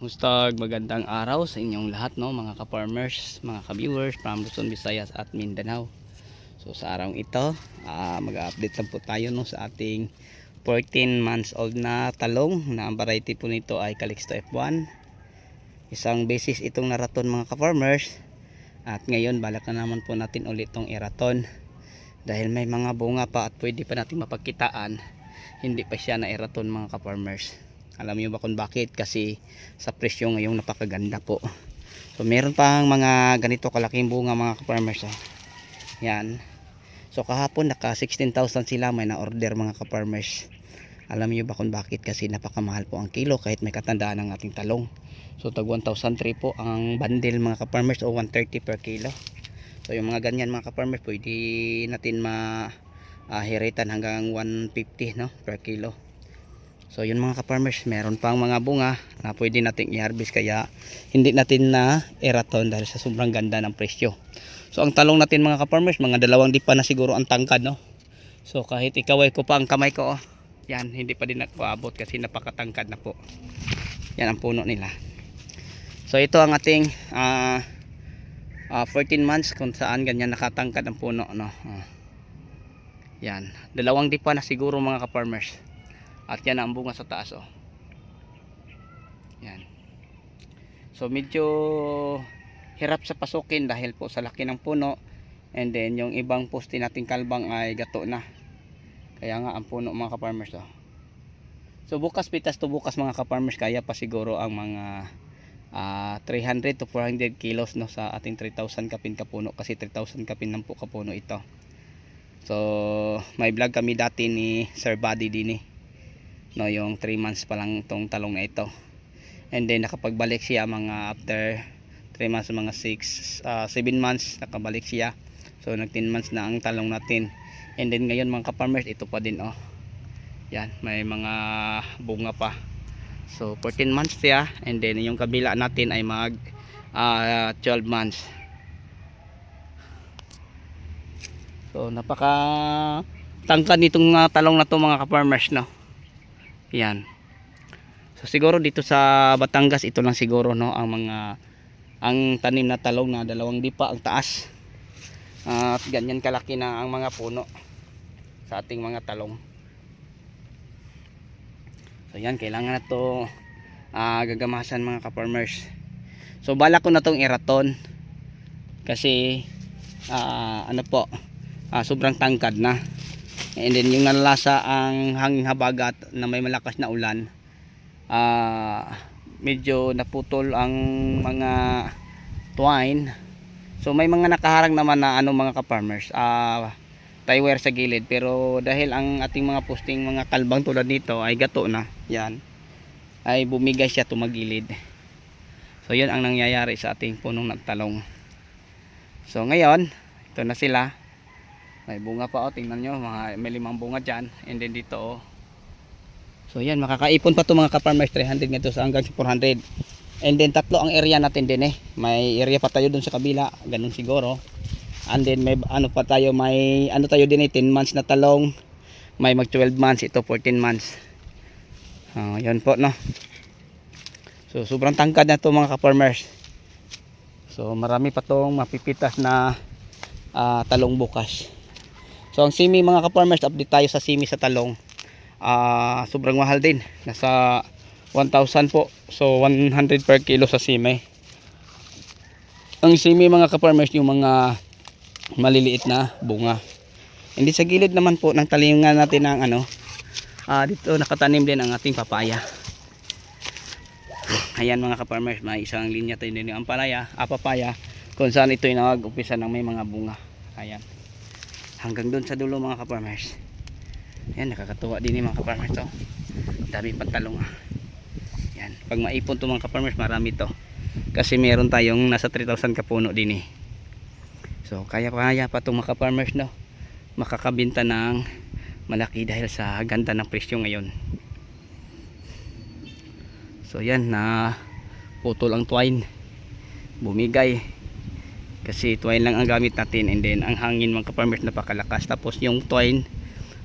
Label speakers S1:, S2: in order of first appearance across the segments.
S1: Mustag magandang araw sa inyong lahat, no, mga ka-farmers, mga ka-viewers from Luzon, Visayas at Mindanao. So sa araw ito, mag-update lang po tayo, no, sa ating 14 months old na talong na ang variety po nito ay Calixto F1. Isang beses itong naraton, mga ka-farmers, at ngayon balak na naman po natin ulit itong iraton dahil may mga bunga pa at pwede pa natin mapagkitaan. Hindi pa siya na iraton, mga ka-farmers. Alam niyo ba kung bakit? Kasi sa presyo ngayong napakaganda po. So meron pang mga ganito kalaking bunga, mga ka-farmers. Yan. So kahapon naka 16,000 sila may na-order, mga ka-farmers. Alam niyo ba kung bakit? Kasi napakamahal po ang kilo kahit may katandaan ng ating talong. So tag 1,003 po ang bundle, mga ka-farmers, o 130 per kilo. So yung mga ganyan, mga ka-farmers, pwede natin hiritan hanggang 150, no, per kilo. So yun, mga ka-farmers, meron pang mga bunga na pwede nating i-harvest, kaya hindi natin na iraton dahil sa sobrang ganda ng presyo. So ang talong natin, mga ka-farmers, mga 2 dipa na siguro ang tangkad, no. So kahit ikaway ko pa ang kamay ko, yan, hindi pa din nagpaabot kasi napakatangkad na po. Yan ang puno nila. So ito ang ating 14 months kung saan ganyan nakatangkad ang puno, no. Yan, 2 dipa na siguro, mga ka-farmers. At yan ang bunga sa taas, oh. Yan. So medyo hirap sa pasukin dahil po sa laki ng puno. And then yung ibang poste nating kalbang ay gato na. Kaya nga ang puno, mga ka-farmers, oh. So bukas, pitas to bukas, mga ka-farmers, kaya pa siguro ang mga 300 to 400 kilos, no, sa ating 3,000 kapin kapuno, kasi 3,000 kapin lang po kapuno ito. So may vlog kami dati ni Sir Buddy din, no, yung 3 months pa lang itong talong na ito. And then nakapagbalik siya mga after 3 months, mga 7 months nakabalik siya. So nag 10 months na ang talong natin. And then ngayon, mga ka-farmers, ito pa din, oh. Yan, may mga bunga pa. So 14 months siya. And then yung kabila natin ay mag 12 months. So napaka tangkad nitong talong na to, mga ka-farmers, no. Yan. So siguro dito sa Batangas, ito lang siguro, no, ang tanim na talong na 2 dipa ang taas. At ganyan kalaki na ang mga puno sa ating mga talong. So yan, kailangan na to gagamasan, mga ka-farmers. So balak ko na tong iraton kasi sobrang tangkad na. And then yung nalalasa ang hanging habagat na may malakas na ulan, medyo naputol ang mga twine. So may mga nakaharang naman na mga ka-farmers, tie wire sa gilid, pero dahil ang ating mga posting mga kalbang tulad nito ay gato na, yan, ay bumigay siya tumagilid. So yun ang nangyayari sa ating punong ng talong. So ngayon, ito na sila. May bunga pa, tingnan nyo, may 5 bunga dyan. And then dito, so yan, makakaipon pa to, mga ka-farmers, 300 nga to hanggang 400. And then 3 ang area natin din, may area pa tayo dun sa kabila, ganun siguro. And then may pa tayo, may tayo din 10 months na talong, may mag 12 months, ito 14 months. Yan po, no. So sobrang tangkad na to, mga ka-farmers. So marami pa tong mapipitas na talong bukas. So ang simi, mga ka-farmers, update tayo sa simi sa talong. Sobrang mahal din, nasa 1,000 po. So 100 per kilo sa simi. Ang simi, mga ka-farmers, yung mga maliliit na bunga. Hindi sa gilid naman po ng talingan natin ng dito nakatanim din ang ating papaya. Ayan, mga ka-farmers, may isang linya tayo din ang papaya kung saan ito yung nag-umpisa ng may mga bunga. Ayan, hanggang doon sa dulo, mga ka-farmers. Ayan, nakakatuwa din, mga ka-farmers, to. Dami pantalong. Yan, pag maipon to, mga ka-farmers, marami to. Kasi meron tayong nasa 3,000 kapuno din, So kaya pa itong mga ka-farmers, no, makakabinta ng malaki dahil sa ganda ng presyo ngayon. So yan, na putol ang twine, bumigay kasi twine lang ang gamit natin. And then ang hangin, mga ka-farmers, napakalakas. Tapos yung twine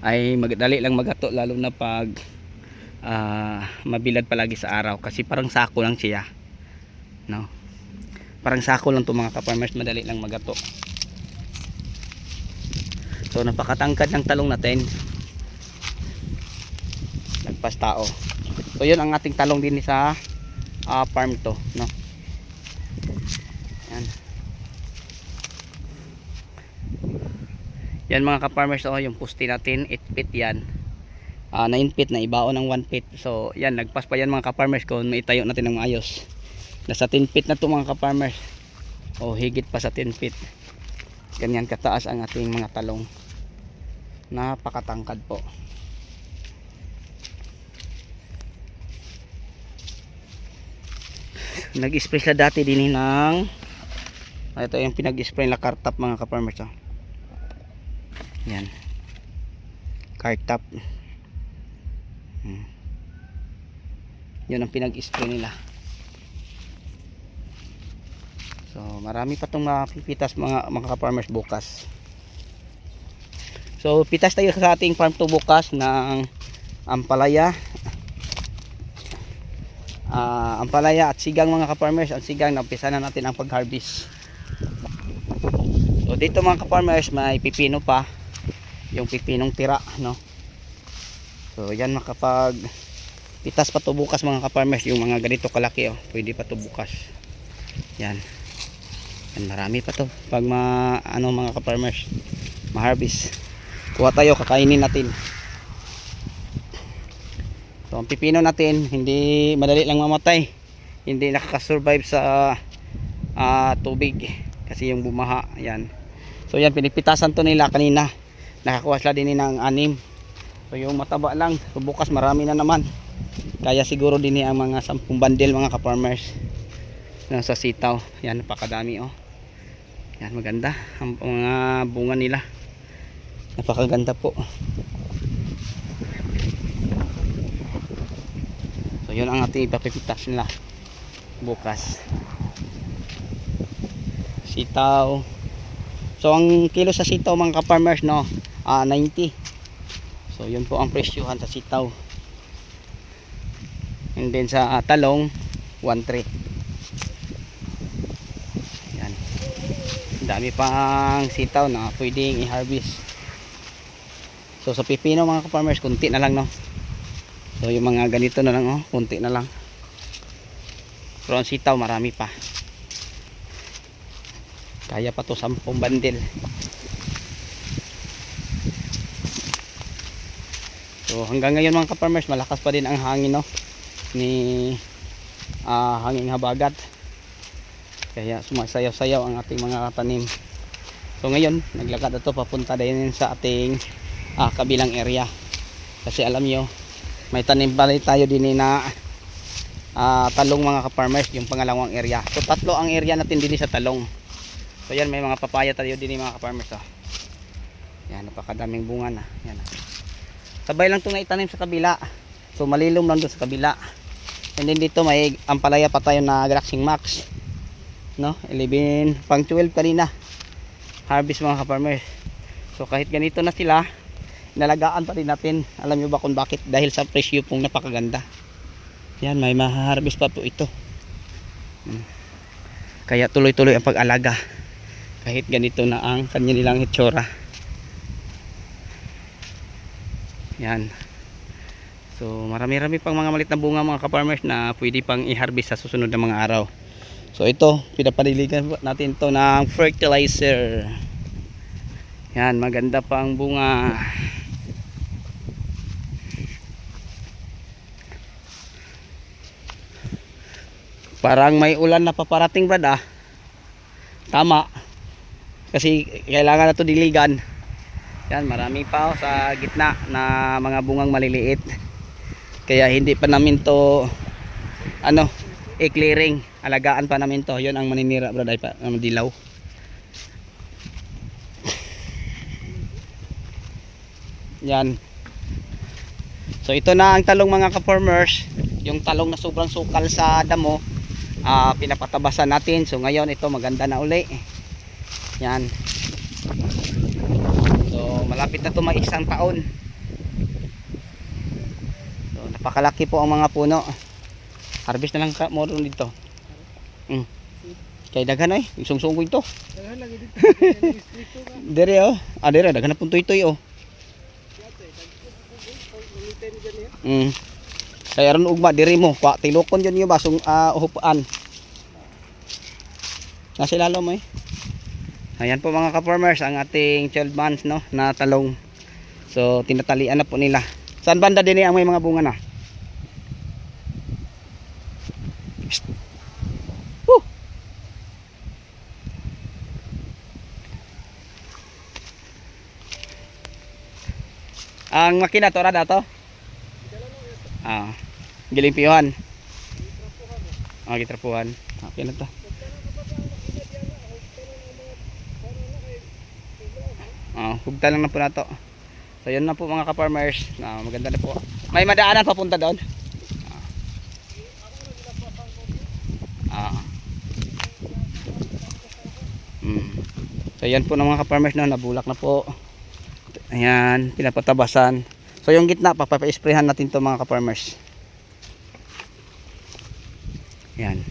S1: ay magdali lang magato, lalo na pag mabilad palagi sa araw kasi parang sako lang siya, no? Parang sako lang to mga ka-farmers, madali lang magato. So napakatangkad ng talong natin, nagpas tao. So yun ang ating talong din sa farm to, no? Yan. Yan mga ka-farmers, oh, yung pusti natin 8 feet yan. 9 feet na ibaon ng 1 feet. So yan, nagpas pa yan mga ka-farmers kung maitayo natin ng maayos. Nasa 10 feet na to mga ka-farmers. O higit pa sa 10 feet. Ganyan kataas ang ating mga talong. Napakatangkad po. Nag-spray sila dati din ng ito yung pinag-spray na kartap mga ka-farmers, oh. Yan. Kartap. Yun ang pinag-spray nila. So marami pa itong mapipitas mga ka-farmers bukas. So pitas tayo sa ating farm to bukas ng ampalaya. Ampalaya at sigang mga ka-farmers. Ang sigang, nampisa na natin ang pag-harvest. So dito mga ka-farmers, may pipino pa, yung pipinong tira, no? So yan, makapag pitas pa to bukas mga ka-farmers, yung mga ganito kalaki, oh, pwede pa to bukas. Yan. Yan, marami pa to pag mga ka-farmers ma-harvest. Kuha tayo, kakainin natin. So ang pipino natin hindi madali lang mamatay, hindi nakaka-survive sa tubig kasi yung bumaha. Yan. So yan, pinipitasan to nila kanina, nakakuha sila din ng 6. So yung mataba lang, so bukas marami na naman, kaya siguro din ang mga 10 bundle mga ka-farmers sa sitaw. Yan, napakadami, oh. Yan, maganda ang mga bunga nila, napakaganda po. So yun ang ating ipapipitas nila bukas, sitaw. So ang kilo sa sitaw mga ka-farmers, no, 90. So yun po ang presyuhan sa sitaw. And then sa talong 1.3. Yan, dami pang sitaw na pwedeng i-harvest. So sa pipino mga ka-farmers, kunti na lang, no. So yung mga ganito na lang, oh, kunti na lang. Pero ang sitaw marami pa, kaya pa to 10 bundle. So hanggang ngayon mga ka-farmers, malakas pa din ang hangin, no, ni hangin habagat, kaya sumasayaw-sayaw ang ating mga tanim. So ngayon naglakad ito papunta din sa ating kabilang area, kasi alam nyo may tanim pa rin tayo din na talong mga ka-farmers, yung pangalawang area. So 3 ang area natin din sa talong. So yan, may mga papaya tayo din mga ka-farmers, oh. Yan, napakadaming bunga na. Yan. Sabay lang itong naitanim sa kabila. So malilom lang doon sa kabila. And then dito may ampalaya pa tayo na Galaxing Max, no? 11 pang 12 kanina harvest mga ka-farmers. So kahit ganito na sila, nalagaan pa rin natin. Alam nyo ba kung bakit? Dahil sa presyo pong napakaganda. Yan, may maharvest pa po ito. Kaya tuloy-tuloy ang pag-alaga kahit ganito na ang kanilang itsura. Yan. So marami-rami pang mga malit na bunga mga ka-farmers na pwede pang i-harvest sa susunod na mga araw. So ito, pinapadiligan natin to ng fertilizer. Yan, maganda pa ang bunga. Parang may ulan na paparating, brad, ah. Tama. Kasi kailangan na to diligan. Yan, marami pa, oh, sa gitna na mga bungang maliliit. Kaya hindi pa namin to i-clearing. Alagaan pa namin to. Yun ang maninira, brad, ay pa dilaw. Yan. So ito na ang talong mga ka-farmers. Yung talong na sobrang sukal sa damo, pinapatabasan natin. So ngayon ito maganda na uli. Yan. So malapit na ito mag-1 taon. So napakalaki po ang mga puno. Harvest na lang ka mo ron dito. Kay daghan ay, isungsung ko ito.
S2: Daghan lagi dito. Distrito ka.
S1: Dire oh. Dire daghan na pun toy oh. Kaya ron ugma diri mo, pa tilokon yun yung basong uhupaan. Nasa ilalo mo eh. Ayan po mga ka-farmers ang ating 12 months no na talong. So tinatalian na po nila. Saan banda din ang may mga bunga na? Woo! Ang makina to rada to? Gilimpiyuhan. Gitrapuhan. Okay na to. Hugta lang na po na to. So yun na po mga ka-farmers. Maganda na po. May madaanan papunta doon. So yan po ng mga ka-farmers na nabulak na po. Ayan, pinapatabasan. So yung gitna papapa-sprayhan natin to mga ka-farmers. Ayan.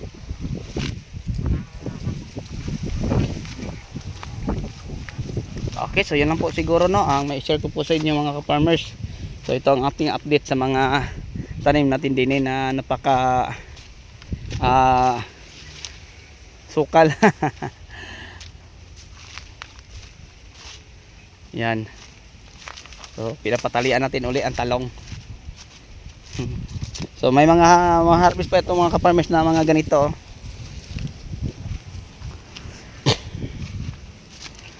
S1: Okay, so yan lang po siguro no ang may share ko po sa inyo mga ka-farmers. So ito ang ating update sa mga tanim natin din na napaka sukal. Yan. So pinapatalian natin uli ang talong. So may mga harvest pa itong mga ka-farmers na mga ganito.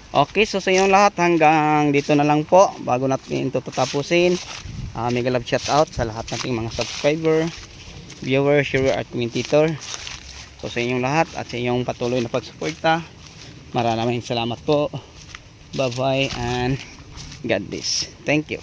S1: Okay, so sa inyong lahat hanggang dito na lang po bago natin ito tatapusin. Mega love shout out sa lahat nating mga subscriber, viewer, sharer at commentator. So sa inyong lahat at sa inyong patuloy na pagsuporta, maraming salamat po. Bye bye and God bless. Thank you.